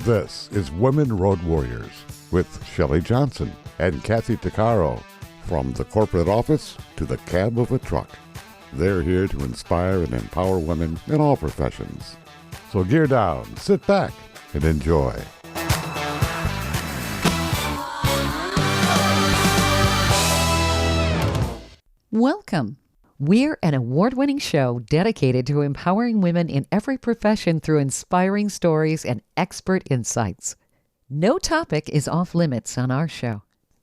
This is Women Road Warriors with Shelley Johnson and Kathy Tuccaro. From the corporate office to the cab of a truck, they're here to inspire and empower women in all professions. So gear down, sit back, and enjoy. Welcome. We're an award-winning show dedicated to empowering women in every profession through inspiring stories and expert insights. No topic is off limits on our show.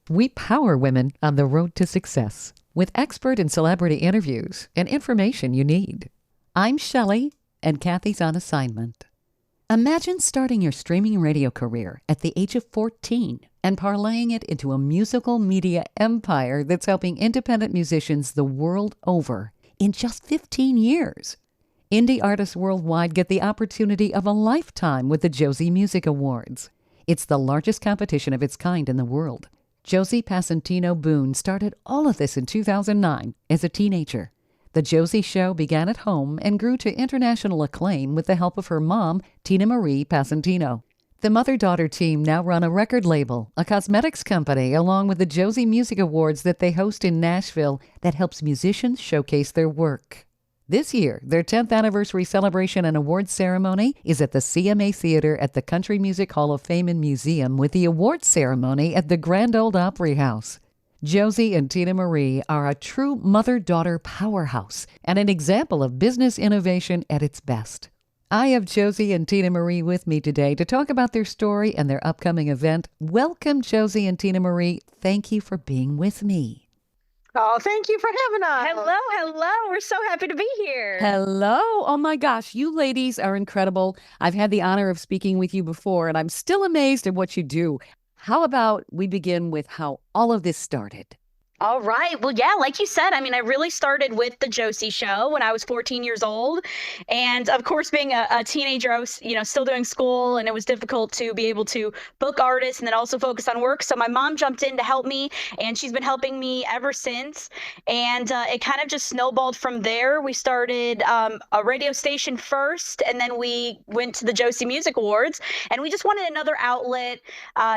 We power women on the road to success with expert and celebrity interviews and information you need. I'm Shelley, and Kathy's on assignment. Imagine starting your streaming radio career at the age of 14 and parlaying it into a musical media empire that's helping independent musicians the world over in just 15 years. Indie artists worldwide get the opportunity of a lifetime with the Josie Music Awards. It's the largest competition of its kind in the world. Josie Passantino Boone started all of this in 2009 as a teenager. The Josie Show began at home and grew to international acclaim with the help of her mom, Tinamarie Passantino. The mother-daughter team now run a record label, a cosmetics company, along with the Josie Music Awards that they host in Nashville that helps musicians showcase their work. This year, their 10th anniversary celebration and awards ceremony is at the CMA Theater at the Country Music Hall of Fame and Museum, with the awards ceremony at the Grand Ole Opry House. Josie and TinaMarie are a true mother-daughter powerhouse and an example of business innovation at its best. I have Josie and TinaMarie with me today to talk about their story and their upcoming event. Welcome, Josie and TinaMarie. Thank you for being with me. Oh, thank you for having us. Hello. We're so happy to be here. Hello. Oh my gosh, you ladies are incredible. I've had the honor of speaking with you before, and I'm still amazed at what you do. How about we begin with how all of this started? All right. Well, yeah, like you said, I really started with the Josie Show when I was 14 years old. And of course, being a teenager, I was, still doing school, and it was difficult to be able to book artists and then also focus on work. So my mom jumped in to help me, and she's been helping me ever since. And it kind of just snowballed from there. We started a radio station first, and then we went to the Josie Music Awards, and we just wanted another outlet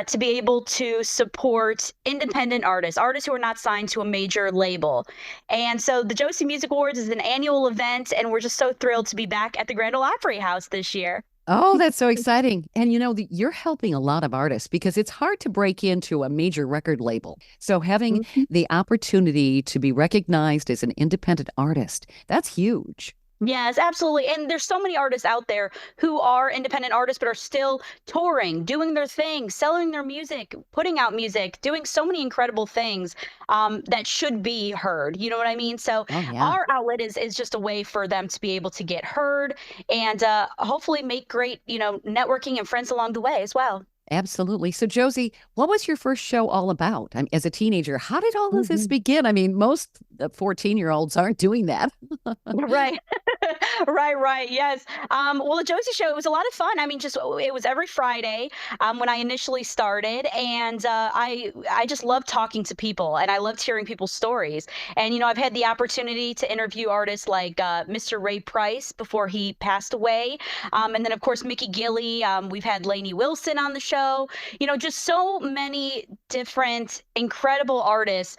to be able to support independent artists who are not signed to a major label. And so the Josie Music Awards is an annual event, and we're just so thrilled to be back at the Grand Ole Opry House this year. Oh, that's so exciting. And you're helping a lot of artists because it's hard to break into a major record label. So having the opportunity to be recognized as an independent artist, that's huge. Yes, absolutely. And there's so many artists out there who are independent artists, but are still touring, doing their thing, selling their music, putting out music, doing so many incredible things that should be heard. You know what I mean? So our outlet is just a way for them to be able to get heard and hopefully make great, networking and friends along the way as well. Absolutely. So, Josie, what was your first show all about? As a teenager, how did all of this begin? Most 14-year-olds aren't doing that. Right. Right. Yes. Well, the Josie Show, it was a lot of fun. It was every Friday when I initially started. And I just loved talking to people, and I loved hearing people's stories. And, I've had the opportunity to interview artists like Mr. Ray Price before he passed away. And then, of course, Mickey Gilley. We've had Lainey Wilson on the show. Just so many different incredible artists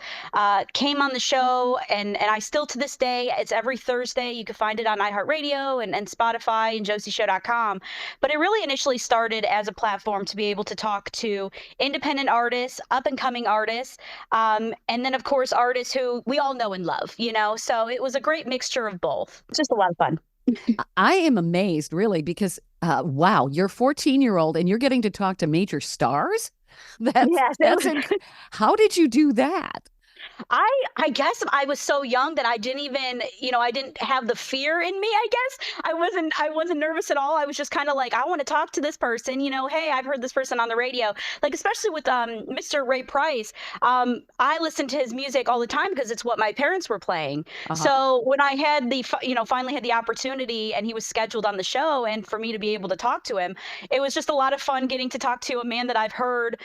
came on the show. And I still, to this day, it's every Thursday. You can find it on iHeartRadio and Spotify and josieshow.com. But it really initially started as a platform to be able to talk to independent artists, up-and-coming artists, and then, of course, artists who we all know and love, So it was a great mixture of both. It's just a lot of fun. I am amazed, really, because, wow, you're 14-year-old and you're getting to talk to major stars? How did you do that? I guess I was so young that I didn't even, I didn't have the fear in me, I guess. I wasn't nervous at all. I was just kind of like, I want to talk to this person, hey, I've heard this person on the radio. Like, especially with Mr. Ray Price, I listened to his music all the time because it's what my parents were playing. So when I had finally had the opportunity and he was scheduled on the show, and for me to be able to talk to him, it was just a lot of fun getting to talk to a man that I've heard,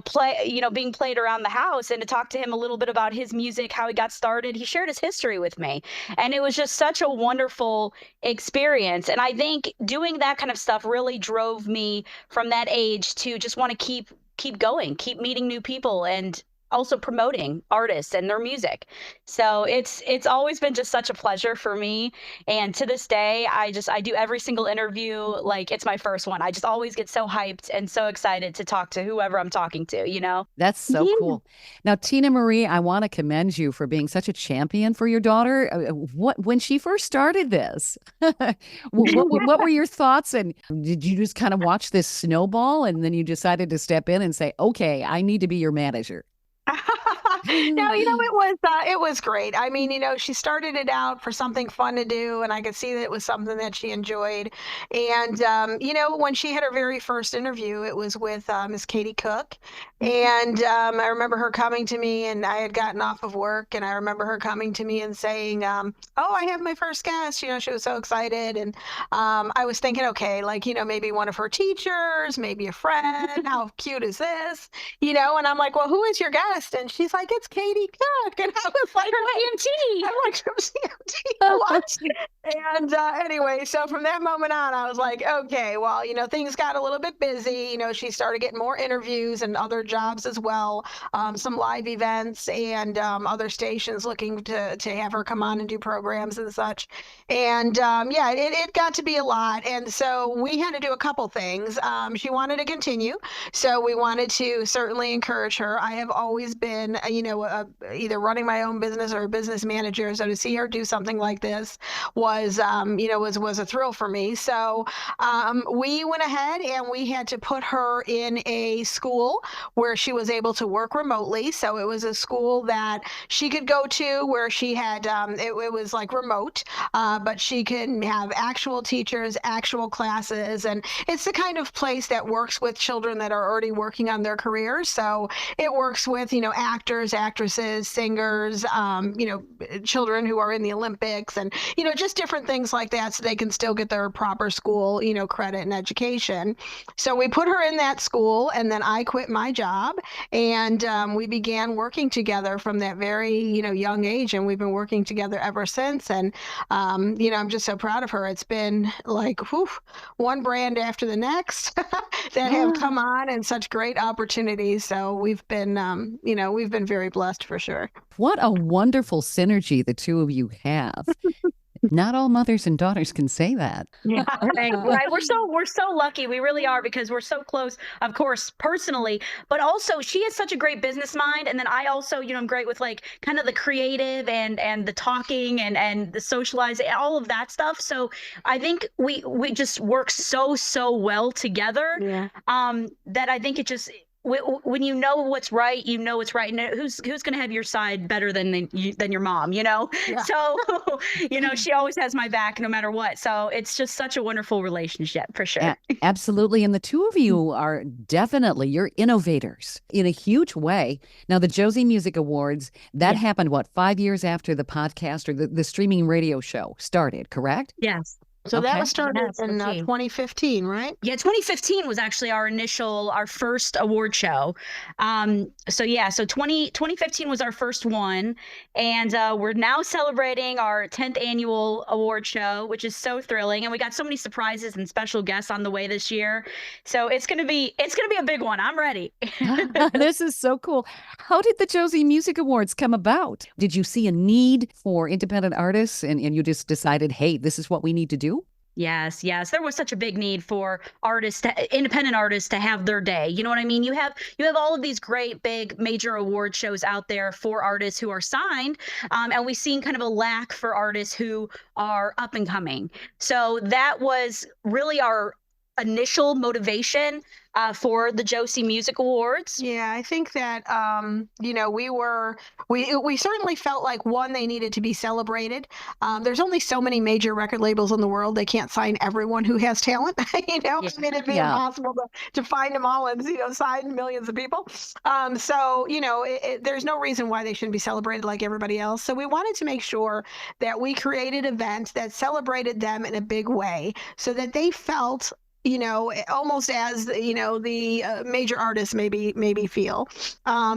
play, being played around the house, and to talk to him a little bit about his music, how he got started. He shared his history with me. And it was just such a wonderful experience. And I think doing that kind of stuff really drove me from that age to just want to keep going, keep meeting new people, and also promoting artists and their music. So it's always been just such a pleasure for me. And to this day, I do every single interview like it's my first one. I just always get so hyped and so excited to talk to whoever I'm talking to, you know? That's so cool. Now, TinaMarie, I want to commend you for being such a champion for your daughter. When she first started this, what were your thoughts? And did you just kind of watch this snowball and then you decided to step in and say, okay, I need to be your manager? No, it was great. I mean, she started it out for something fun to do, and I could see that it was something that she enjoyed. And when she had her very first interview, it was with Miss Katie Cook, and I remember her coming to me, and I had gotten off of work, and I remember her coming to me and saying, "Oh, I have my first guest." She was so excited, and I was thinking, okay, like maybe one of her teachers, maybe a friend. How cute is this? And I'm like, well, who is your guest? And she's like, it's Katie Cook. And I was like, CMT. I'm like, from CMT. What? And anyway, so from that moment on, I was like, okay, well, things got a little bit busy. She started getting more interviews and other jobs as well, some live events and other stations looking to have her come on and do programs and such. And it got to be a lot. And so we had to do a couple things. She wanted to continue. So we wanted to certainly encourage her. I have always been, either running my own business or a business manager. So to see her do something like this was a thrill for me. So we went ahead and we had to put her in a school where she was able to work remotely. So it was a school that she could go to where she had, it was like remote, but she could have actual teachers, actual classes. And it's the kind of place that works with children that are already working on their careers. So it works with, actors, actresses, singers, children who are in the Olympics and, just different things like that so they can still get their proper school, credit and education. So we put her in that school and then I quit my job and we began working together from that very, young age. And we've been working together ever since. And, I'm just so proud of her. It's been like, one brand after the next that have come on and such great opportunities. So we've been, we've been very blessed for sure. What a wonderful synergy the two of you have. Not all mothers and daughters can say that. Yeah, right. We're so lucky. We really are because we're so close, of course, personally, but also she has such a great business mind. And then I also, I'm great with like kind of the creative and the talking and the socializing, all of that stuff. So I think we just work so well together. Yeah. That I think it just when you know what's right, you know what's right. And who's going to have your side better than your mom, Yeah. So, she always has my back no matter what. So it's just such a wonderful relationship for sure. Absolutely. And the two of you are definitely, you're innovators in a huge way. Now, the Josie Music Awards, that happened, 5 years after the podcast or the streaming radio show started, correct? Yes. So that was started in 2015, right? Yeah, 2015 was actually our first award show. So 2015 was our first one. And we're now celebrating our 10th annual award show, which is so thrilling. And we got so many surprises and special guests on the way this year. So it's gonna be a big one. I'm ready. This is so cool. How did the Josie Music Awards come about? Did you see a need for independent artists and you just decided, hey, this is what we need to do? Yes. There was such a big need for independent artists to have their day. You know what I mean? You have all of these great, big, major award shows out there for artists who are signed. And we've seen kind of a lack for artists who are up and coming. So that was really our initial motivation for the Josie Music Awards. Yeah, I think that we certainly felt like one, they needed to be celebrated. There's only so many major record labels in the world. They can't sign everyone who has talent. I mean, it'd be impossible to find them all and sign millions of people. There's no reason why they shouldn't be celebrated like everybody else. So we wanted to make sure that we created events that celebrated them in a big way so that they felt almost as, the major artists maybe feel.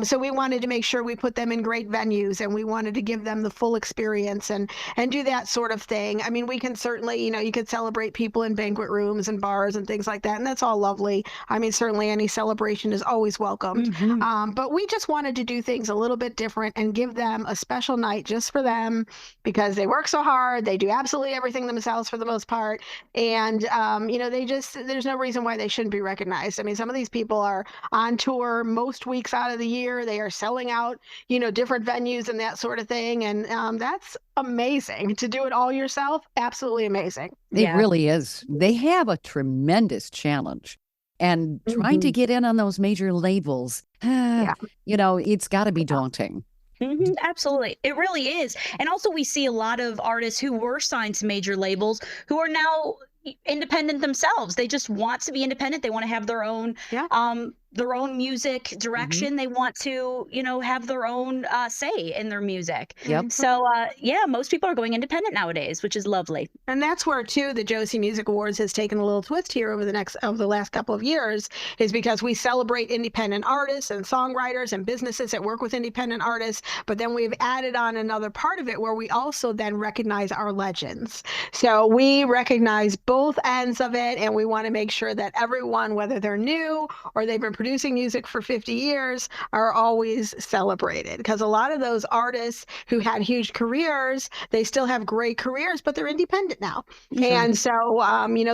So we wanted to make sure we put them in great venues, and we wanted to give them the full experience and do that sort of thing. I mean, we can certainly, you could celebrate people in banquet rooms and bars and things like that, and that's all lovely. I mean, certainly any celebration is always welcomed. But we just wanted to do things a little bit different and give them a special night just for them, because they work so hard. They do absolutely everything themselves for the most part. And, there's no reason why they shouldn't be recognized. I mean, some of these people are on tour most weeks out of the year. They are selling out, different venues and that sort of thing. And that's amazing. To do it all yourself, absolutely amazing. It really is. They have a tremendous challenge. And trying to get in on those major labels, it's got to be daunting. Absolutely. It really is. And also we see a lot of artists who were signed to major labels who are now independent themselves. They just want to be independent. They want to have their own music direction. They want to, have their own say in their music. So, most people are going independent nowadays, which is lovely. And that's where, too, the Josie Music Awards has taken a little twist here over the last couple of years, is because we celebrate independent artists and songwriters and businesses that work with independent artists. But then we've added on another part of it where we also then recognize our legends. So we recognize both ends of it, and we want to make sure that everyone, whether they're new or they've been producing music for 50 years, are always celebrated. Because a lot of those artists who had huge careers, they still have great careers, but they're independent now. And so,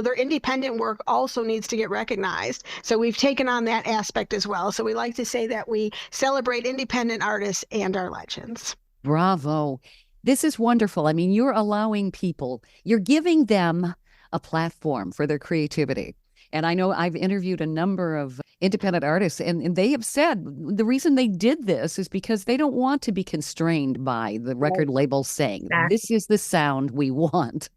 their independent work also needs to get recognized. So we've taken on that aspect as well. So we like to say that we celebrate independent artists and our legends. Bravo. This is wonderful. I mean, you're allowing people, you're giving them a platform for their creativity. And I know I've interviewed a number of independent artists, and they have said the reason they did this is because they don't want to be constrained by the record label saying, this is the sound we want.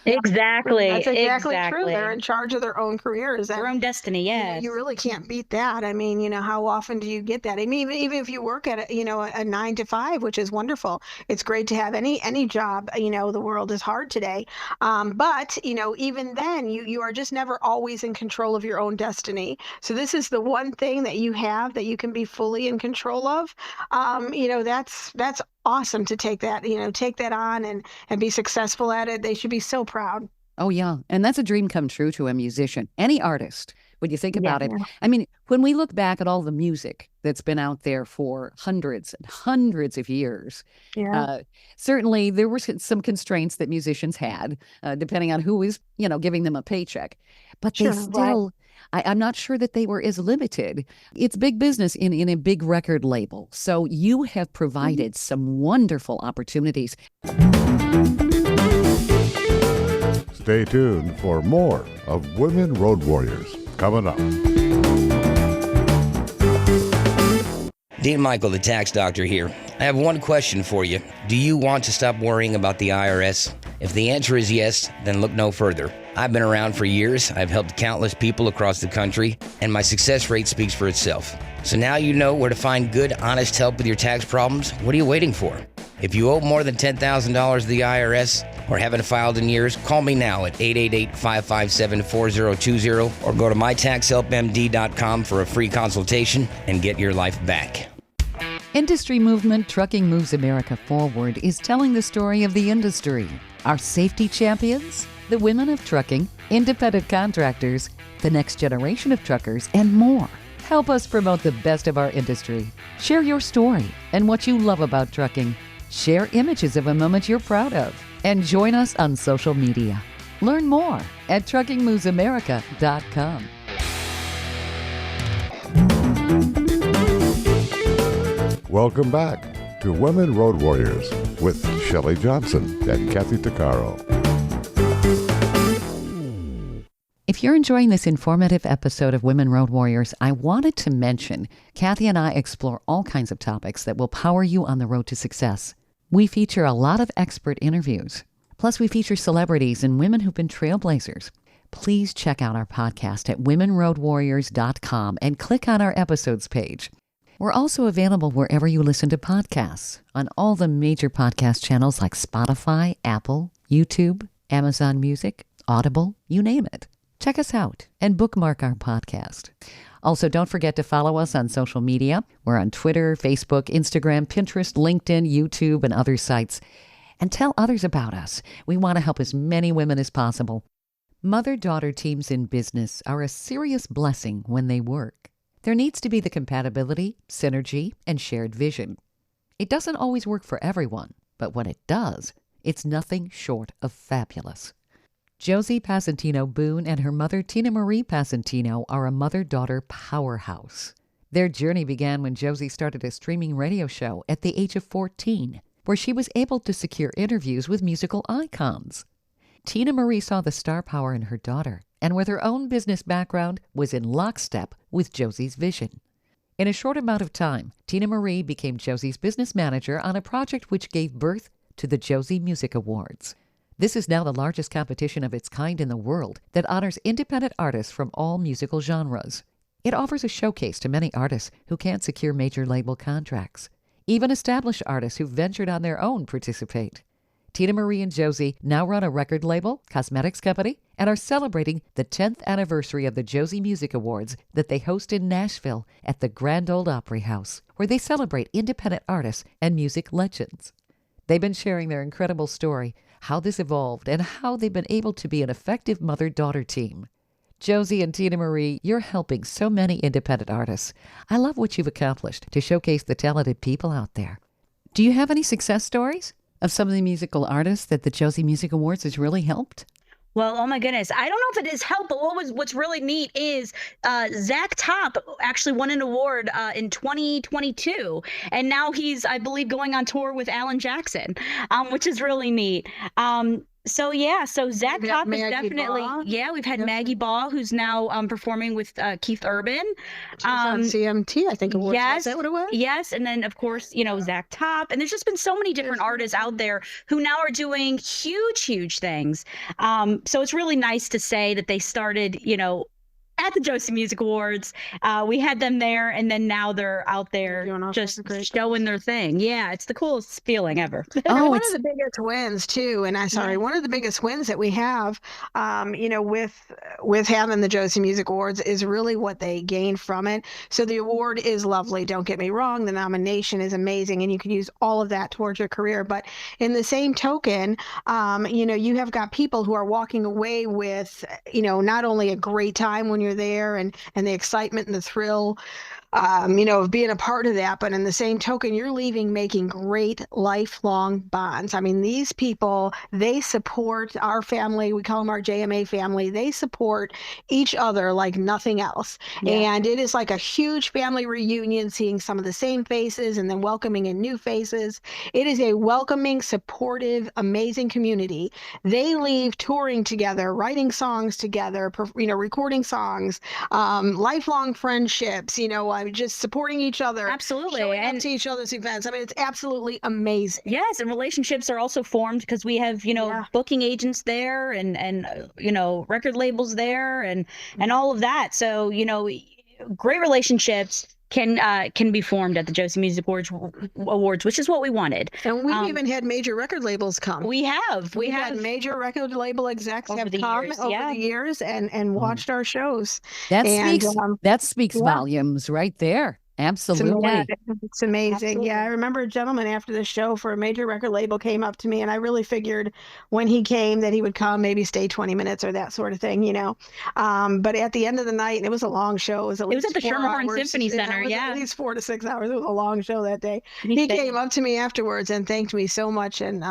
Exactly. That's exactly true. They're in charge of their own careers. Their own destiny, yes. You really can't beat that. I mean, how often do you get that? I mean, even if you work at a 9 to 5, which is wonderful. It's great to have any job. The world is hard today. But even then, you are just never always in control of your own destiny. So this is the one thing that you have that you can be fully in control of. That's awesome to take that on and be successful at it. They should be so proud. Oh, yeah. And that's a dream come true to a musician, any artist, when you think about it. I mean, when we look back at all the music that's been out there for hundreds and hundreds of years, certainly there were some constraints that musicians had, depending on who was, giving them a paycheck. But they still... I'm not sure that they were as limited. It's big business in a big record label. So you have provided some wonderful opportunities. Stay tuned for more of Women Road Warriors coming up. Dean Michael, the tax doctor here. I have one question for you. Do you want to stop worrying about the IRS? If the answer is yes, then look no further. I've been around for years. I've helped countless people across the country, and my success rate speaks for itself. So now you know where to find good, honest help with your tax problems. What are you waiting for? If you owe more than $10,000 to the IRS or haven't filed in years, call me now at 888-557-4020 or go to mytaxhelpmd.com for a free consultation and get your life back. Industry movement Trucking Moves America Forward is telling the story of the industry. Our safety champions, the women of trucking, independent contractors, the next generation of truckers, and more. Help us promote the best of our industry. Share your story and what you love about trucking. Share images of a moment you're proud of. And join us on social media. Learn more at truckingmovesamerica.com. Welcome back to Women Road Warriors with Shelley Johnson and Kathy Tuccaro. If you're enjoying this informative episode of Women Road Warriors, I wanted to mention Kathy and I explore all kinds of topics that will power you on the road to success. We feature a lot of expert interviews. Plus, we feature celebrities and women who've been trailblazers. Please check out our podcast at womenroadwarriors.com and click on our episodes page. We're also available wherever you listen to podcasts, on all the major podcast channels like Spotify, Apple, YouTube, Amazon Music, Audible, you name it. Check us out and bookmark our podcast. Also, don't forget to follow us on social media. We're on Twitter, Facebook, Instagram, Pinterest, LinkedIn, YouTube, and other sites. And tell others about us. We want to help as many women as possible. Mother-daughter teams in business are a serious blessing when they work. There needs to be the compatibility, synergy, and shared vision. It doesn't always work for everyone, but when it does, it's nothing short of fabulous. Josie Passantino Boone and her mother Tinamarie Passantino are a mother-daughter powerhouse. Their journey began when Josie started a streaming radio show at the age of 14, where she was able to secure interviews with musical icons. TinaMarie saw the star power in her daughter, and with her own business background, was in lockstep with Josie's vision. In a short amount of time, TinaMarie became Josie's business manager on a project which gave birth to the Josie Music Awards. This is now the largest competition of its kind in the world that honors independent artists from all musical genres. It offers a showcase to many artists who can't secure major label contracts. Even established artists who ventured on their own participate. TinaMarie and Josie now run a record label, cosmetics company, and are celebrating the 10th anniversary of the Josie Music Awards that they host in Nashville at the Grand Ole Opry House, where they celebrate independent artists and music legends. They've been sharing their incredible story, how this evolved, and how they've been able to be an effective mother-daughter team. Josie and TinaMarie, you're helping so many independent artists. I love what you've accomplished to showcase the talented people out there. Do you have any success stories of some of the musical artists that the Josie Music Awards has really helped? Well, oh my goodness. I don't know if it is help, but what's really neat is Zach Top actually won an award in 2022. And now he's, I believe, going on tour with Alan Jackson, which is really neat. So Zach Top is definitely, we've had Maggie Ball, who's now performing with Keith Urban. She's on CMT, I think, awards. Yes. Is that what it was? Yes. And then, of course, Zach Top. And there's just been so many different artists out there who now are doing huge things. So it's really nice to say that they started, at the Josie Music Awards. We had them there, and then now they're out there just showing their thing. Yeah, it's the coolest feeling ever. One of the biggest wins too, and one of the biggest wins that we have, with having the Josie Music Awards is really what they gain from it. So the award is lovely. Don't get me wrong. The nomination is amazing, and you can use all of that towards your career. But in the same token, you have got people who are walking away with, not only a great time when you're there and the excitement and the thrill of being a part of that, but in the same token, you're leaving making great lifelong bonds. I mean, these people, they support our family. We call them our JMA family. They support each other like nothing else. Yeah. And it is like a huge family reunion, seeing some of the same faces and then welcoming in new faces. It is a welcoming, supportive, amazing community. They leave touring together, writing songs together, recording songs, lifelong friendships, just supporting each other. Absolutely. Showing up to each other's events. I mean, it's absolutely amazing. Yes. And relationships are also formed because we have, booking agents there and record labels there and all of that. So, great relationships can be formed at the Josie Music Awards, which is what we wanted. And we've even had major record labels come. We have. We had major record label execs have come over the years and watched our shows. That speaks volumes right there. Absolutely. It's amazing. Absolutely. Yeah, I remember a gentleman after the show for a major record label came up to me, and I really figured when he came that he would come, maybe stay 20 minutes or that sort of thing, But at the end of the night, and it was a long show. It was at the Schermerhorn Symphony Center. Yeah, at least 4 to 6 hours. It was a long show that day. He came up to me afterwards and thanked me so much, and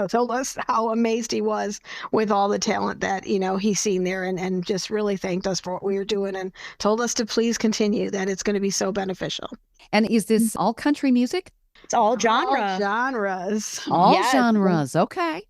told us how amazed he was with all the talent that, he's seen there and just really thanked us for what we were doing and told us to please continue, that it's going to be so beneficial. And is this all country music? It's all genre. All genres. All genres. Okay.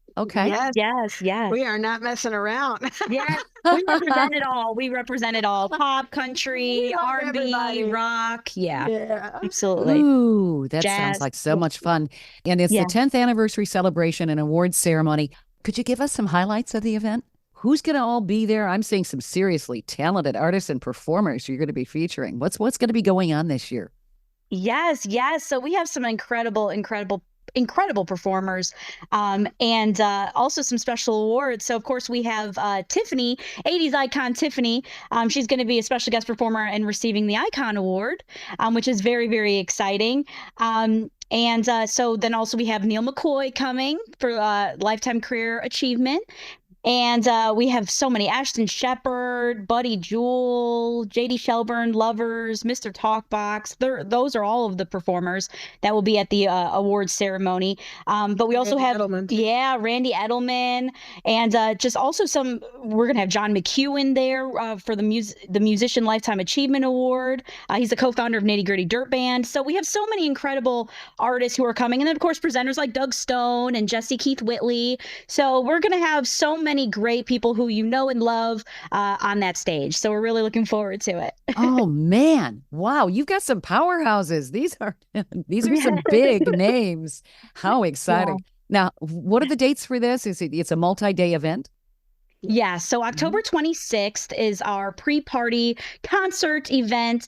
Yes. We are not messing around. Yes. We represent it all. We represent it all. Pop, country, R&B, rock. Yeah. Absolutely. Ooh, that sounds like so much fun. And it's the 10th anniversary celebration and awards ceremony. Could you give us some highlights of the event? Who's going to all be there? I'm seeing some seriously talented artists and performers you're going to be featuring. What's going to be going on this year? Yes. So we have some incredible incredible performers, and also some special awards. So of course we have Tiffany, 80s icon Tiffany. She's going to be a special guest performer and receiving the Icon Award, which is very, very exciting. And so then also we have Neil McCoy coming for Lifetime Career Achievement. And we have so many: Ashton Shepherd, Buddy Jewell, J.D. Shelburne, Lovers, Mr. Talkbox. Those are all of the performers that will be at the awards ceremony. But we also have, Randy Edelman, and just also we're going to have John McEwen there for the Musician Lifetime Achievement Award. He's the co-founder of Nitty Gritty Dirt Band. So we have so many incredible artists who are coming. And then, of course, presenters like Doug Stone and Jesse Keith Whitley. So we're going to have so many great people who you know and love on that stage. So we're really looking forward to it. Oh man. Wow. You've got some powerhouses. These are some big names. How exciting. Now, what are the dates for this? It's a multi-day event? Yeah, so October 26th is our pre-party concert event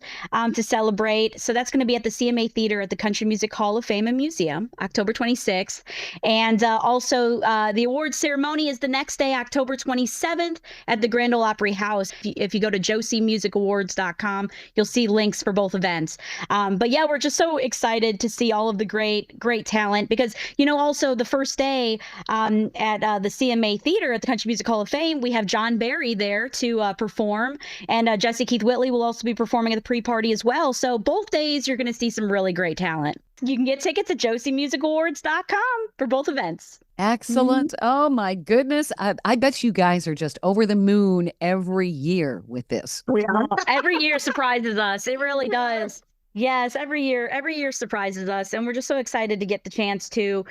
to celebrate. So that's going to be at the CMA Theater at the Country Music Hall of Fame and Museum, October 26th. And also the awards ceremony is the next day, October 27th at the Grand Ole Opry House. If you go to josiemusicawards.com, you'll see links for both events. But yeah, we're just so excited to see all of the great talent because, also the first day at the CMA Theater at the Country Music Hall of Fame, we have John Barry there to perform, and Jesse Keith Whitley will also be performing at the pre-party as well. So both days you're going to see some really great talent. You can get tickets at josiemusicawards.com for both events. Excellent. Oh my goodness. I bet you guys are just over the moon every year with this. We are. Every year surprises us. It really does. Yes, every year surprises us, and we're just so excited to get the chance to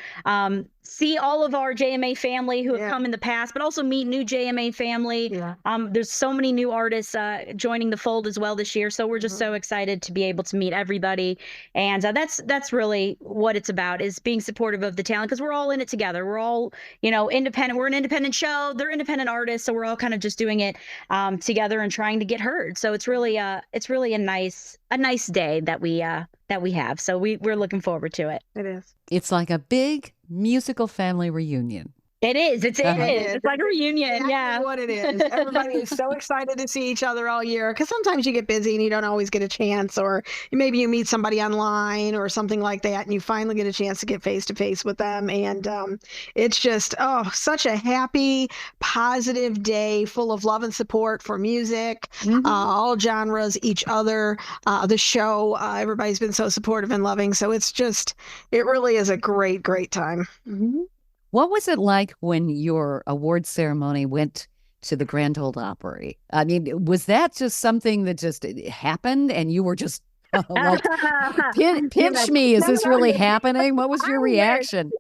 see all of our JMA family who have come in the past, but also meet new JMA family. Yeah. There's so many new artists joining the fold as well this year, so we're just so excited to be able to meet everybody, and that's really what it's about, is being supportive of the talent, because we're all in it together. We're all independent. We're an independent show. They're independent artists, so we're all kind of just doing it together and trying to get heard. So it's really a nice day that we have. So we're looking forward to it. It is. It's like a big musical family reunion. It is. It is. It's like a reunion. Exactly Yeah. what it is. Everybody is so excited to see each other all year, because sometimes you get busy and you don't always get a chance, or maybe you meet somebody online or something like that, and you finally get a chance to get face to face with them. And it's just, such a happy, positive day full of love and support for music, all genres, each other, the show. Everybody's been so supportive and loving. So it really is a great, great time. Mm-hmm. What was it like when your award ceremony went to the Grand Ole Opry? I mean, was that just something that just happened and you were just like, pinch me, is this really happening? What was your reaction?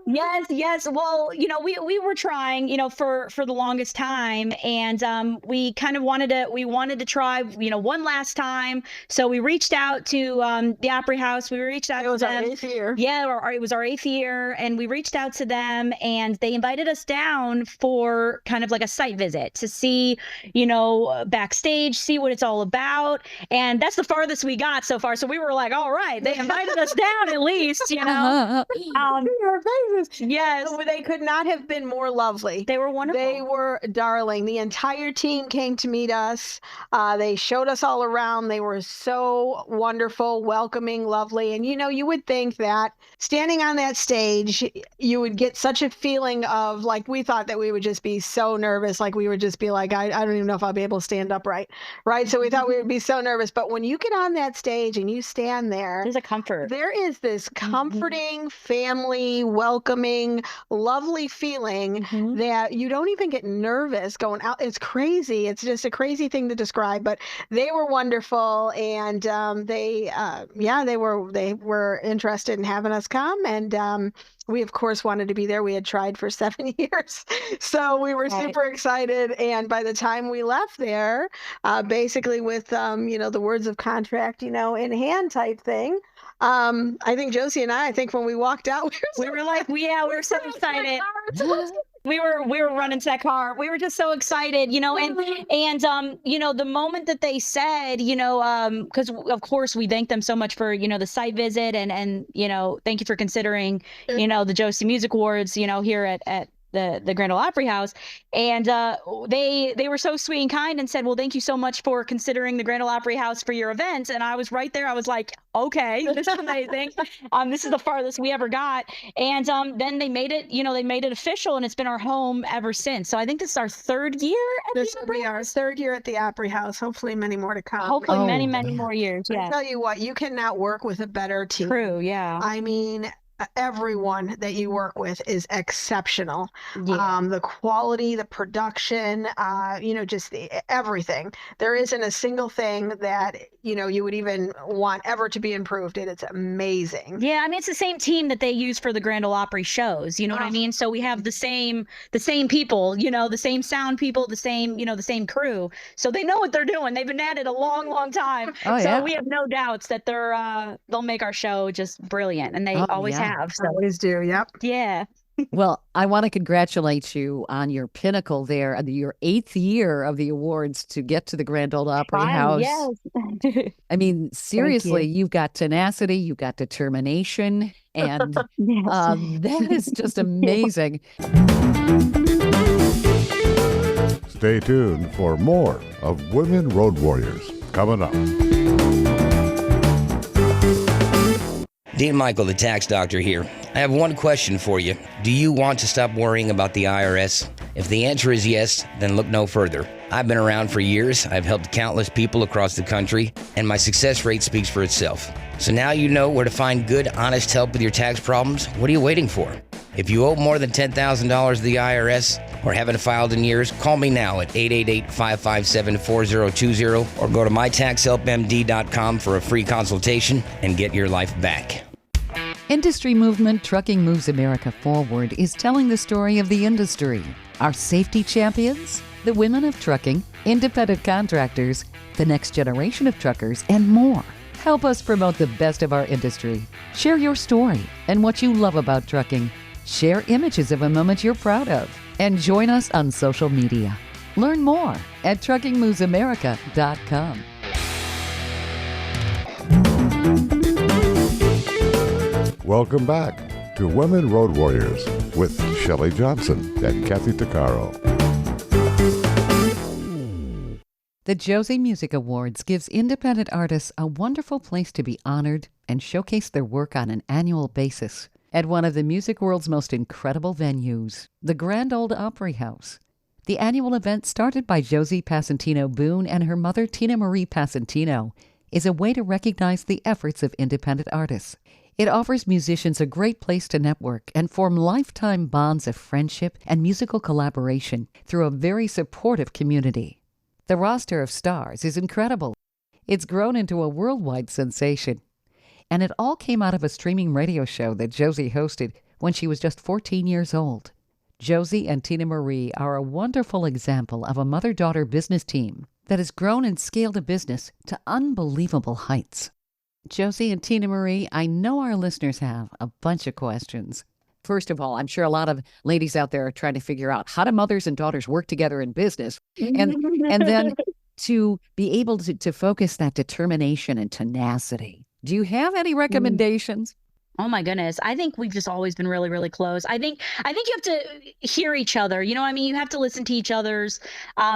Yes. Well, we were trying, for the longest time, and we kind of wanted to try, one last time. So we reached out to the Opry House. We reached out to them. It was our 8th year. Yeah, it was our 8th year, and we reached out to them, and they invited us down for kind of like a site visit to see, backstage, see what it's all about. And that's the farthest we got so far. So we were like, all right, they invited us down at least, Our faces. Yes. They could not have been more lovely. They were wonderful. They were darling. The entire team came to meet us. They showed us all around. They were so wonderful, welcoming, lovely. And, you would think that standing on that stage, you would get such a feeling of, like, we thought that we would just be so nervous. Like, we would just be like, I don't even know if I'll be able to stand upright. Right. So we thought we would be so nervous. But when you get on that stage and you stand there, there's a comfort. There is this comforting, family, welcoming, lovely feeling that you don't even get nervous going out. It's crazy. It's just a crazy thing to describe, but they were wonderful. And they were interested in having us come. And we, of course, wanted to be there. We had tried for 7 years. So we were super excited. And by the time we left there, basically with, the words of contract, in hand type thing, I think Josie and I think when we walked out, we were like, we were so excited. we were running to that car. We were just so excited, and the moment that they said, because of course we thank them so much for, the site visit and thank you for considering, the Josie Music Awards, here at the Grand Ole Opry House. And they were so sweet and kind and said, well, thank you so much for considering the Grand Ole Opry House for your event. And I was right there. I was like, okay, this is amazing. This is the farthest we ever got. And then they made it official, and it's been our home ever since. So I think this is our third year at This the will Opry be our House. third year at the Opry House. Hopefully many more to come. Hopefully many man. more years. I Yeah. tell you what, you cannot work with a better team. True. Yeah. I mean, everyone that you work with is exceptional. Yeah. The quality, the production, just everything. There isn't a single thing that, you would even want ever to be improved. It's amazing. Yeah, I mean, it's the same team that they use for the Grand Ole Opry shows. You know what I mean? So we have the same people, the same sound people, the same crew. So they know what they're doing. They've been at it a long, long time. Oh, so yeah. we have no doubts that they'll make our show just brilliant, and they always yeah. have. So Always do. Yep. yeah. Well, I want to congratulate you on your pinnacle there, your 8th year of the awards to get to the Grand Ole Opry House. Yes. I mean, seriously, you've got tenacity, you've got determination, and Yes. that is just amazing. Stay tuned for more of Women Road Warriors coming up. Dean Michael, the tax doctor here. I have one question for you. Do you want to stop worrying about the IRS? If the answer is yes, then look no further. I've been around for years. I've helped countless people across the country, and my success rate speaks for itself. So now you know where to find good, honest help with your tax problems. What are you waiting for? If you owe more than $10,000 to the IRS or haven't filed in years, call me now at 888-557-4020 or go to mytaxhelpmd.com for a free consultation and get your life back. Industry movement Trucking Moves America Forward is telling the story of the industry. Our safety champions, the women of trucking, independent contractors, the next generation of truckers, and more. Help us promote the best of our industry. Share your story and what you love about trucking. Share images of a moment you're proud of. And join us on social media. Learn more at truckingmovesamerica.com. Welcome back to Women Road Warriors with Shelley Johnson and Kathy Tuccaro. The Josie Music Awards gives independent artists a wonderful place to be honored and showcase their work on an annual basis at one of the music world's most incredible venues, the Grand Ole Opry House. The annual event, started by Josie Passantino Boone and her mother Tinamarie Passantino, is a way to recognize the efforts of independent artists. It offers musicians a great place to network and form lifetime bonds of friendship and musical collaboration through a very supportive community. The roster of stars is incredible. It's grown into a worldwide sensation. And it all came out of a streaming radio show that Josie hosted when she was just 14 years old. Josie and TinaMarie are a wonderful example of a mother-daughter business team that has grown and scaled a business to unbelievable heights. Josie and TinaMarie, I know our listeners have a bunch of questions. First of all, I'm sure a lot of ladies out there are trying to figure out how do mothers and daughters work together in business, and then to be able to focus that determination and tenacity. Do you have any recommendations? Oh my goodness. I think we've just always been really, really close. I think you have to hear each other. You know what I mean? You have to listen to each other's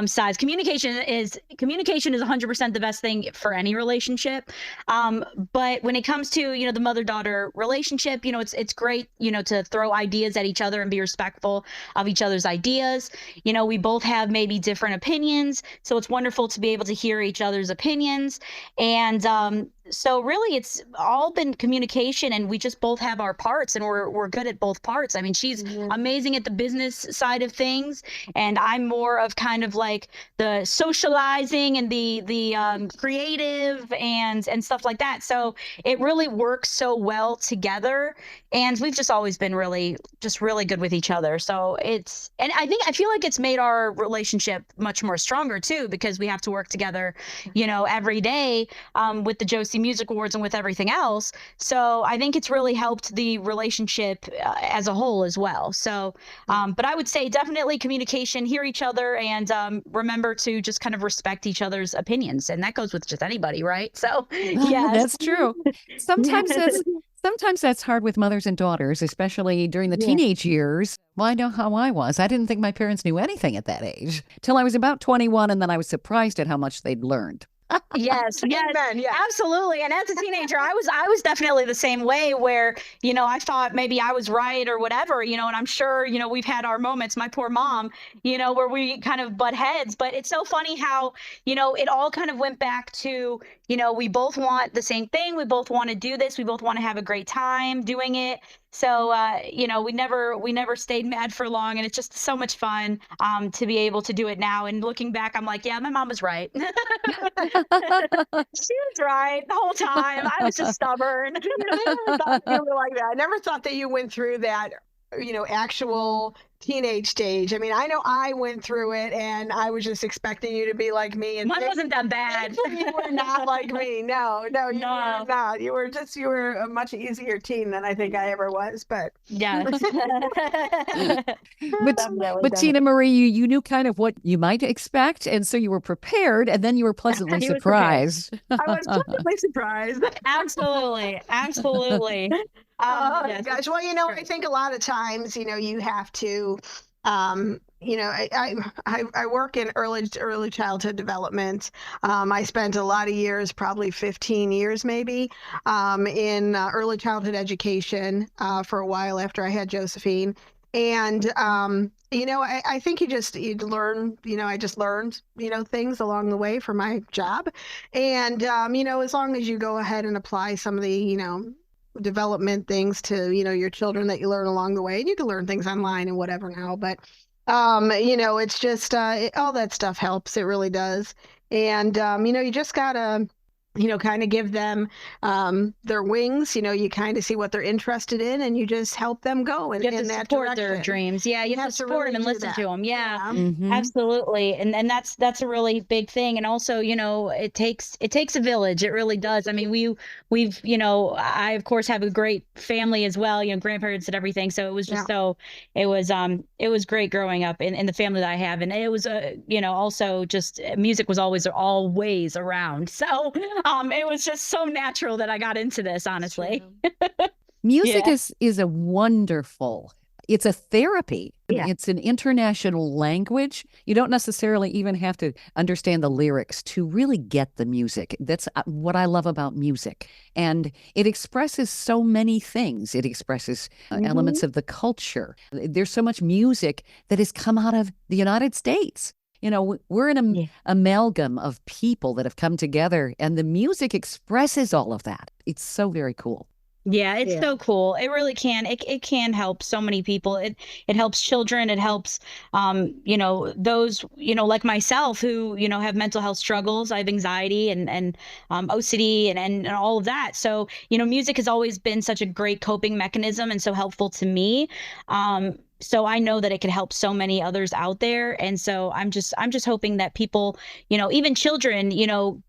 sides. Communication is 100% the best thing for any relationship. But when it comes to, the mother-daughter relationship, it's great, to throw ideas at each other and be respectful of each other's ideas. We both have maybe different opinions. So it's wonderful to be able to hear each other's opinions. And so really it's all been communication, and we just both have our parts, and we're good at both parts. I mean, she's amazing at the business side of things, and I'm more of kind of like the socializing and the creative and stuff like that. So it really works so well together, and we've just always been really good with each other. So I feel like it's made our relationship much more stronger too, because we have to work together, every day with the Josie Josie Music Awards and with everything else. So I think it's really helped the relationship as a whole as well. So, but I would say definitely communication, hear each other, and remember to just kind of respect each other's opinions. And that goes with just anybody, right? So, yes. That's true. Sometimes that's hard with mothers and daughters, especially during the teenage years. Well, I know how I was. I didn't think my parents knew anything at that age till I was about 21, and then I was surprised at how much they'd learned. Yes, absolutely. And as a teenager, I was definitely the same way where, I thought maybe I was right or whatever, and I'm sure, we've had our moments, my poor mom, where we kind of butt heads. But it's so funny how, it all kind of went back to, we both want the same thing. We both want to do this. We both want to have a great time doing it. So, we never stayed mad for long, and it's just so much fun to be able to do it now. And looking back, I'm like, yeah, my mom was right. She was right the whole time. I was just stubborn. I never thought you were like that. I never thought that you went through that, actual teenage stage. I mean, I know I went through it, and I was just expecting you to be like me. And mine wasn't that bad. You were not like me. No, you were not. You were a much easier teen than I think I ever was. But yeah. But TinaMarie, you knew kind of what you might expect, and so you were prepared, and then you were pleasantly surprised. I was pleasantly surprised. Absolutely. Yes. Gosh, well, I think a lot of times, you have to, I work in early childhood development. I spent a lot of years, probably 15 years maybe, in early childhood education for a while after I had Josephine. And, I think you'd learn, I just learned, things along the way for my job. And, as long as you go ahead and apply some of the, development things to, your children that you learn along the way, and you can learn things online and whatever now, but, it's just, all that stuff helps. It really does. And, you just gotta, kind of give them their wings. You kind of see what they're interested in, and you just help them go in that support direction. their dreams. Yeah, you have to support them and listen to them. Yeah, Mm-hmm. Absolutely. And that's a really big thing. And also, it takes a village. It really does. I mean, we've I of course have a great family as well. Grandparents and everything. So it was just it was great growing up in the family that I have, and it was also just music was always around. So. It was just so natural that I got into this, honestly. Music is a wonderful, it's a therapy. Yeah. It's an international language. You don't necessarily even have to understand the lyrics to really get the music. That's what I love about music. And it expresses so many things. It expresses elements of the culture. There's so much music that has come out of the United States. We're an amalgam of people that have come together, and the music expresses all of that. It's so very cool. Yeah, it's so cool. It really can. It can help so many people. It helps children. It helps, those, like myself who, have mental health struggles. I have anxiety and OCD and all of that. So, music has always been such a great coping mechanism and so helpful to me. So I know that it could help so many others out there. And so I'm just hoping that people, even children,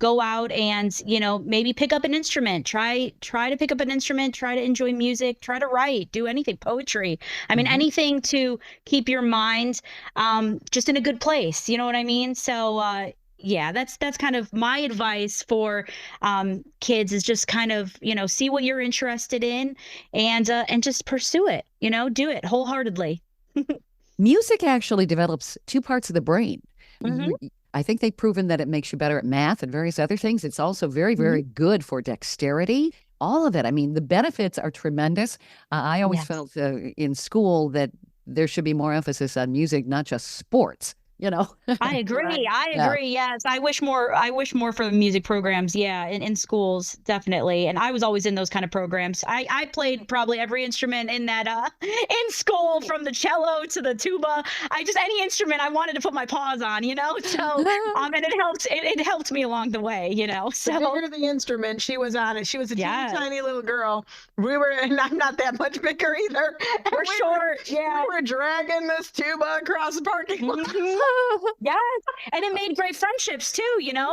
go out and, maybe pick up an instrument, try to pick up an instrument, try to enjoy music, try to write, do anything, poetry. I mean, anything to keep your mind just in a good place. You know what I mean? So, that's kind of my advice for kids is just kind of, see what you're interested in and just pursue it, do it wholeheartedly. Music actually develops two parts of the brain. Mhm. I think they've proven that it makes you better at math and various other things. It's also very, very good for dexterity. All of it. I mean, the benefits are tremendous. I always felt in school that there should be more emphasis on music, not just sports. I agree. Yes. I wish more for the music programs. Yeah. In schools, definitely. And I was always in those kind of programs. I played probably every instrument in that, in school, from the cello to the tuba. Any instrument I wanted to put my paws on, so, and it helped me along the way, so. The bigger the instrument, she was on it. She was a teeny tiny little girl. And I'm not that much bigger either. We're short. We were dragging this tuba across the parking lot. Yes, and it made great friendships too,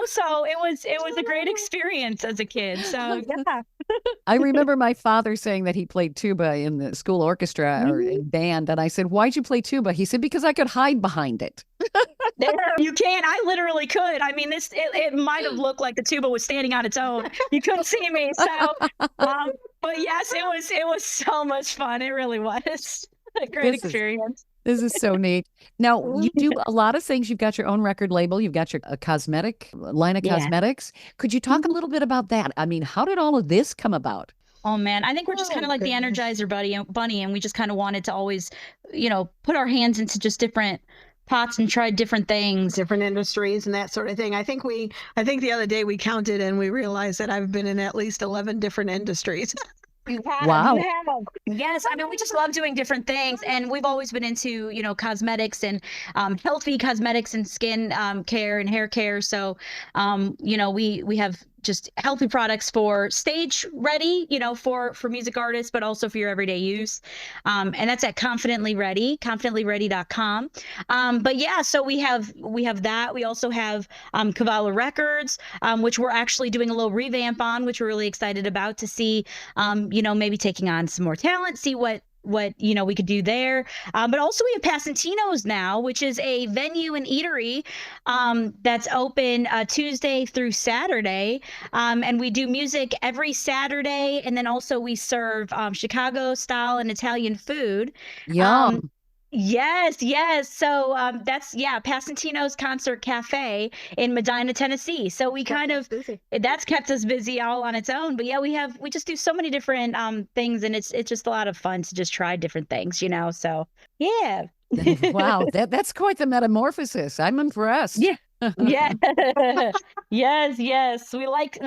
so it was a great experience as a kid. So yeah. I remember my father saying that he played tuba in the school orchestra or in band. And I said, why'd you play tuba? He said, because I could hide behind it. There, you can. I literally could. I mean, it might have looked like the tuba was standing on its own. You couldn't see me. So, but yes, it was so much fun. It really was a great experience. This is so neat. Now, you do a lot of things. You've got your own record label. You've got your cosmetic line of cosmetics. Could you talk a little bit about that? I mean, how did all of this come about? Oh man, I think we're just kind of like the Energizer bunny, and we just kind of wanted to always, put our hands into just different pots and try different things, different industries and that sort of thing. I think the other day we counted and we realized that I've been in at least 11 different industries. Wow. Yes. I mean, we just love doing different things. And we've always been into, cosmetics and healthy cosmetics and skin care and hair care. So, we have just healthy products for stage ready, for music artists, but also for your everyday use. And that's at confidentlyready.com. But yeah, so we have that. We also have Cavallo Records, which we're actually doing a little revamp on, which we're really excited about to see, maybe taking on some more talent, see what we could do there. But also we have Passantino's now, which is a venue and eatery that's open Tuesday through Saturday. And we do music every Saturday. And then also we serve Chicago style and Italian food. Yum. Yes. So that's Passantino's Concert Cafe in Medina, Tennessee. So we that's kept us busy all on its own. But yeah, we just do so many different things, and it's just a lot of fun to just try different things, So yeah. Wow, that's quite the metamorphosis. I'm impressed. Yeah. Yeah. Yes. We like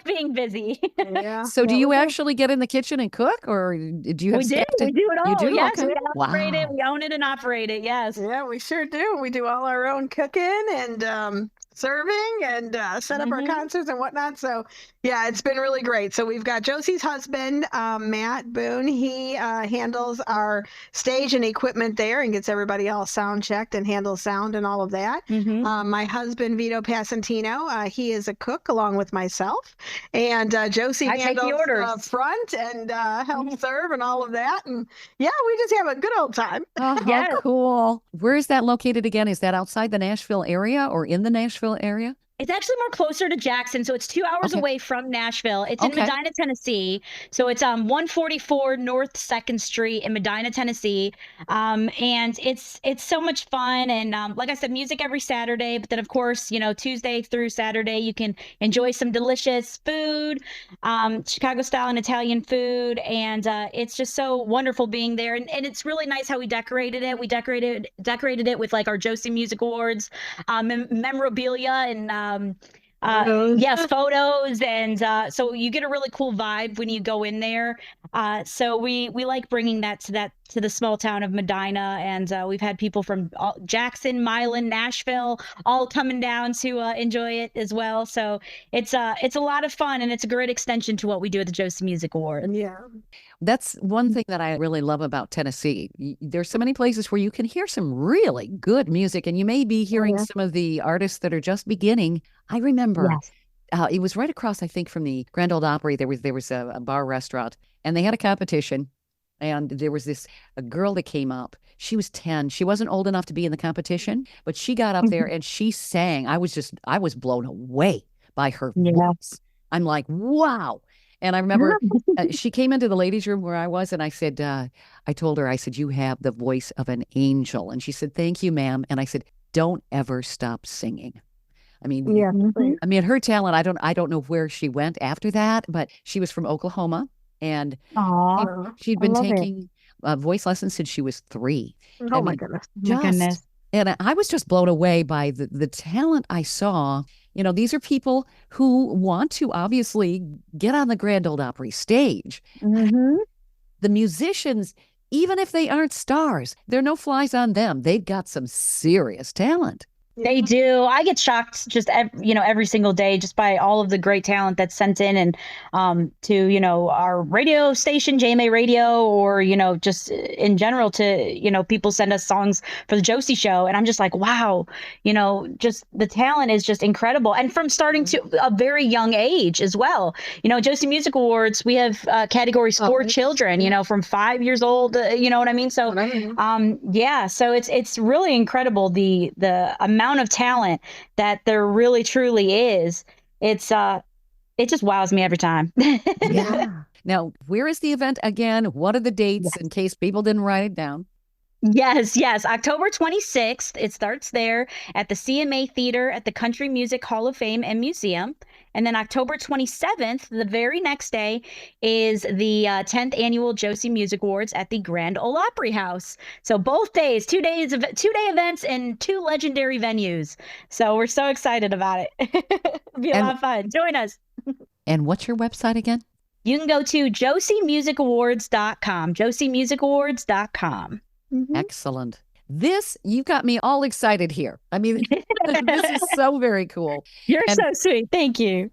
being busy. Yeah. So do you actually get in the kitchen and cook, or do you have We do it all. You do? Yes, Okay. we operate it. We own it and operate it. Yes. Yeah, we sure do. We do all our own cooking and serving and set up our concerts and whatnot. So yeah, it's been really great. So we've got Josie's husband, Matt Boone. He handles our stage and equipment there and gets everybody all sound checked and handles sound and all of that. My husband, Vito Passantino, he is a cook along with myself. And Josie handles the front and helps serve and all of that. And yeah, we just have a good old time. Oh, cool. Where is that located again? Is that outside the Nashville area or in the Nashville area? It's actually more closer to Jackson, so it's 2 hours away from Nashville. It's in Medina, Tennessee. So it's 144 North 2nd Street in Medina, Tennessee. And it's so much fun. And like I said, music every Saturday. But then, of course, Tuesday through Saturday, you can enjoy some delicious food, Chicago style and Italian food. And it's just so wonderful being there. And it's really nice how we decorated it. We decorated it with like our Josie Music Awards, memorabilia, and photos, and so you get a really cool vibe when you go in there. So we like bringing that to the small town of Medina, and we've had people from Jackson, Milan, Nashville, all coming down to enjoy it as well. So it's a lot of fun, and it's a great extension to what we do at the Josie Music Awards. Yeah. That's one thing that I really love about Tennessee. There's so many places where you can hear some really good music, and you may be hearing some of the artists that are just beginning. I remember it was right across, I think, from the Grand Ole Opry. There was a bar restaurant, and they had a competition, and there was a girl that came up. She was 10. She wasn't old enough to be in the competition, but she got up there and she sang. I was blown away by her voice. I'm like, wow. And I remember she came into the ladies' room where I was, and I said, I told her, I said, you have the voice of an angel. And she said, thank you, ma'am. And I said, don't ever stop singing. I mean, her talent, I don't know where she went after that, but she was from Oklahoma, and she'd been taking voice lessons since she was 3. Oh, my goodness. And I was just blown away by the talent I saw. These are people who want to obviously get on the Grand Ole Opry stage. The musicians, even if they aren't stars, there are no flies on them. They've got some serious talent. They do. I get shocked just every single day just by all of the great talent that's sent in and to our radio station, JMA Radio, or just in general to people send us songs for the Josie Show, and I'm just like, wow, just the talent is just incredible, and from starting to a very young age as well. Josie Music Awards, we have categories for children, from 5 years old. You know what I mean? So yeah, so it's really incredible the amount of talent that there really truly is. It just wows me every time. Yeah. Now, where is the event again? What are the dates in case people didn't write it down? Yes. October 26th. It starts there at the CMA Theater at the Country Music Hall of Fame and Museum. And then October 27th, the very next day, is the 10th annual Josie Music Awards at the Grand Ole Opry House. So both days, 2 days of 2-day events in 2 legendary venues. So we're so excited about it. It'll be a lot of fun. Join us. And what's your website again? You can go to josiemusicawards.com. josiemusicawards.com. Mm-hmm. Excellent. You got me all excited here. I mean, this is so very cool. You're so sweet. Thank you.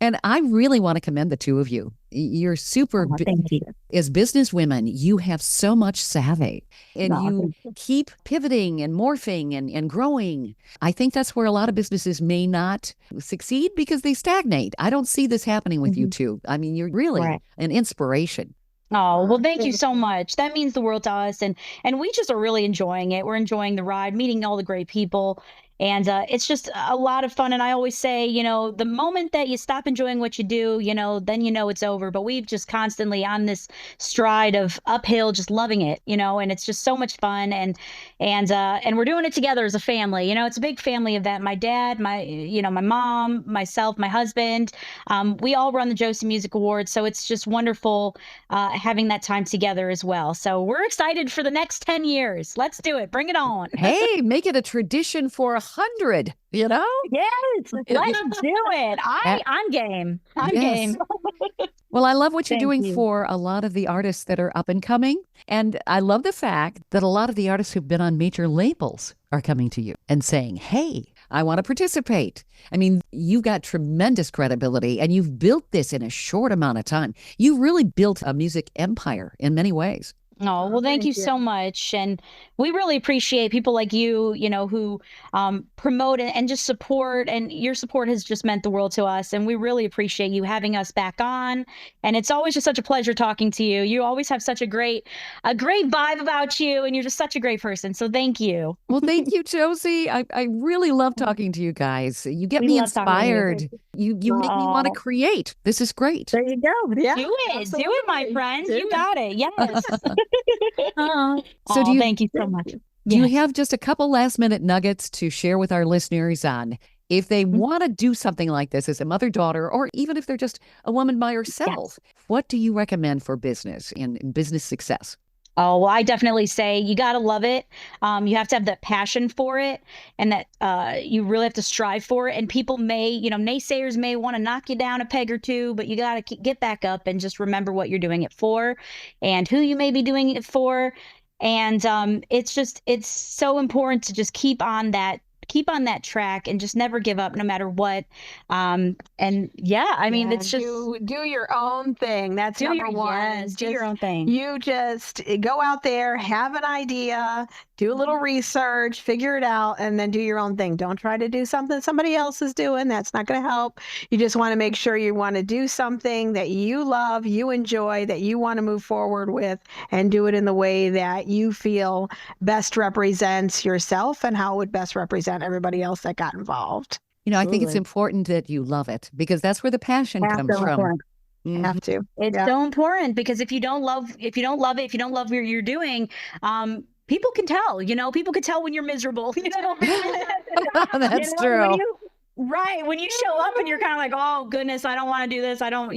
And I really want to commend the two of you. You're super, thank you. As business women, you have so much savvy and you keep pivoting and morphing and growing. I think that's where a lot of businesses may not succeed because they stagnate. I don't see this happening with you two. I mean, you're really an inspiration. Oh, well, thank you so much. That means the world to us. And we just are really enjoying it. We're enjoying the ride, meeting all the great people. And it's just a lot of fun. And I always say, the moment that you stop enjoying what you do, then it's over. But we've just constantly on this stride of uphill, just loving it, and it's just so much fun. And we're doing it together as a family. It's a big family event. My dad, my mom, myself, my husband, we all run the Josie Music Awards. So it's just wonderful having that time together as well. So we're excited for the next 10 years. Let's do it. Bring it on. Hey, make it a tradition for 100, Yes, let's do it. I'm game. I'm game. Well, I love what you're doing for a lot of the artists that are up and coming. And I love the fact that a lot of the artists who've been on major labels are coming to you and saying, hey, I want to participate. I mean, you've got tremendous credibility and you've built this in a short amount of time. You really built a music empire in many ways. Oh, well, thank you so much. And we really appreciate people like you, who promote and just support. And your support has just meant the world to us. And we really appreciate you having us back on. And it's always just such a pleasure talking to you. You always have such a great vibe about you. And you're just such a great person. So thank you. Well, thank you, Josie. I really love talking to you guys. You get me inspired. You make me want to create. This is great. There you go. Yeah. Do it, my friend. You got it. Yes. So thank you so much. Do you have just a couple last minute nuggets to share with our listeners on if they want to do something like this as a mother-daughter, or even if they're just a woman by herself? What do you recommend for business and business success? Oh, well, I definitely say you got to love it. You have to have that passion for it, and that you really have to strive for it. And people may, naysayers may want to knock you down a peg or two, but you got to get back up and just remember what you're doing it for and who you may be doing it for. And it's so important to just keep on that track and just never give up no matter what. It's just do your own thing. That's number one. Yes, do your own thing. You just go out there, have an idea, do a little research, figure it out, and then do your own thing. Don't try to do something somebody else is doing. That's not going to help. You just want to make sure you want to do something that you love, you enjoy, that you want to move forward with, and do it in the way that you feel best represents yourself and how it would best represent everybody else that got involved. I think it's important that you love it because that's where the passion comes from. Have to. It's so important because if you don't love it, if you don't love what you're doing, people can tell. People can tell when you're miserable. That's true. When you show up and you're kind of like, oh goodness, I don't want to do this. I don't,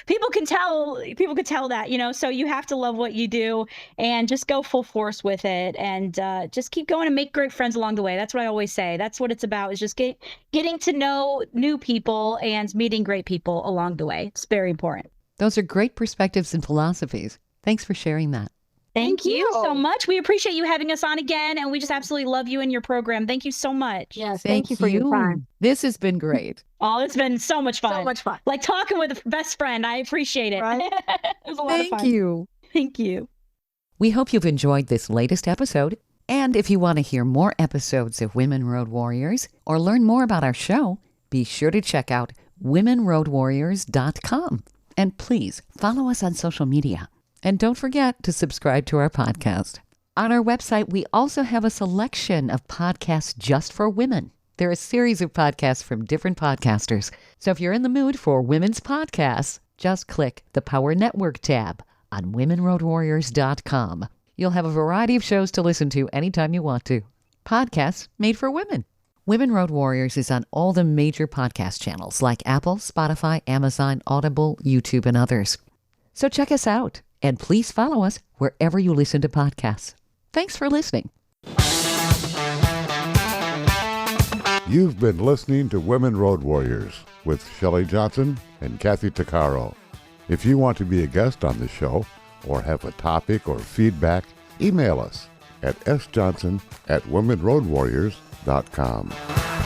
people can tell that, so you have to love what you do and just go full force with it and just keep going and make great friends along the way. That's what I always say. That's what it's about, is just getting to know new people and meeting great people along the way. It's very important. Those are great perspectives and philosophies. Thanks for sharing that. Thank Thank you so you. much. We appreciate you having us on again, and we just absolutely love you and your program. Thank you so much. Yes, thank you for your time. This has been great. Oh, it's been so much fun. So much fun. Like talking with a best friend. I appreciate it. Right? It was a lot of fun. Thank you. Thank you. We hope you've enjoyed this latest episode. And if you want to hear more episodes of Women Road Warriors or learn more about our show, be sure to check out womenroadwarriors.com. And please follow us on social media. And don't forget to subscribe to our podcast. On our website, we also have a selection of podcasts just for women. There are a series of podcasts from different podcasters. So if you're in the mood for women's podcasts, just click the Power Network tab on womenroadwarriors.com. You'll have a variety of shows to listen to anytime you want to. Podcasts made for women. Women Road Warriors is on all the major podcast channels like Apple, Spotify, Amazon, Audible, YouTube, and others. So check us out, and please follow us wherever you listen to podcasts. Thanks for listening. You've been listening to Women Road Warriors with Shelley Johnson and Kathy Tuccaro. If you want to be a guest on the show or have a topic or feedback, email us at sjohnson@womenroadwarriors.com.